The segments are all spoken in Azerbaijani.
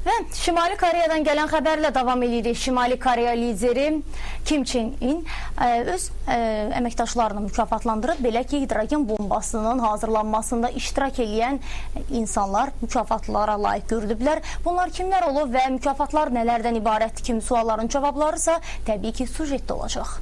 Və Şimali Koreyadan gələn xəbərlə davam edirik. Şimali Koreya lideri Kim Chen In öz əməkdaşlarını mükafatlandırıb. Belə ki, hidrogen bombasının hazırlanmasında iştirak edən insanlar mükafatlara layiq görülüblər. Bunlar kimlər olub və mükafatlar nələrdən ibarətdir kimi sualların cavabları ise təbii ki sujetdə olacaq.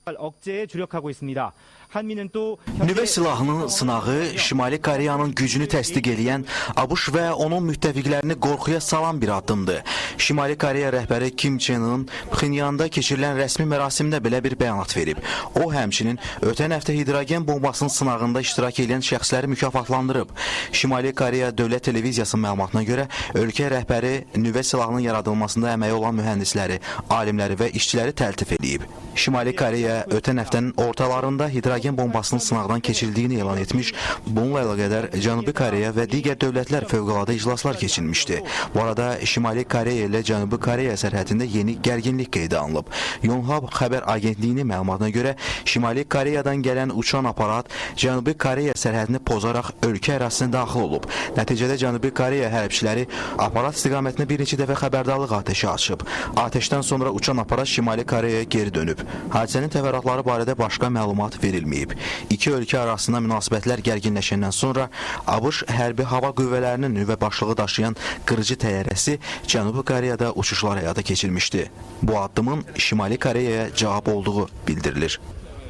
억제에 주력하고 있습니다. 한미는 또 Nüvə silahının sınağı Şimali Koreyanın gücünü təsdiq edən ABŞ və onun müttəfiqlərini qorxuya salan bir addımdır. Şimali Koreya rəhbəri Kim Chen In Pxenyanda keçirilən rəsmi mərasimdə belə bir bəyanat verib. O həmçinin ötən həftə hidrogen bombasının sınağında iştirak edən şəxsləri mükafatlandırıb. Şimali Koreya Dövlət Televiziyasının məlumatına görə ölkə rəhbəri nüvə silahının yaradılmasında əməyi olan mühəndisləri, alimləri və işçiləri təltif edib. Şimali Koreya ötən həftənin ortalarında hidrogen bombasının sınaqdan keçirildiyini elan etmiş, bununla əlaqədar Cənubi Koreya və digər dövlətlər fövqəladə iclaslar keçirmişdi. Bu arada Şimali Koreya ilə Cənubi Koreya sərhədində yeni gərginlik qeydə alınıb. Yonhap xəbər agentliyinin məlumatına görə Şimali Koreyadan gələn uçan aparat Cənubi Koreya sərhədini pozaraq ölkə ərazisinə daxil olub. Nəticədə Cənubi Koreya hərbçiləri aparat istiqamətində bir neçə dəfə xəbərdarlıq atəşi açıb. Atəşdən sonra uçan aparat Şimali Koreyaya geri dönüb. Hadisənin təfərrüatları barədə başqa məlumat verilməyib. İki ölkə arasında münasibətlər gərginləşəndən sonra ABŞ hərbi hava qüvvələrinin nüvə başlığı daşıyan qırıcı təyyarəsi Cənubi Koreyada uçuşlar həyata keçirmişdi. Bu addımın Şimali Koreyaya cavab olduğu bildirilir.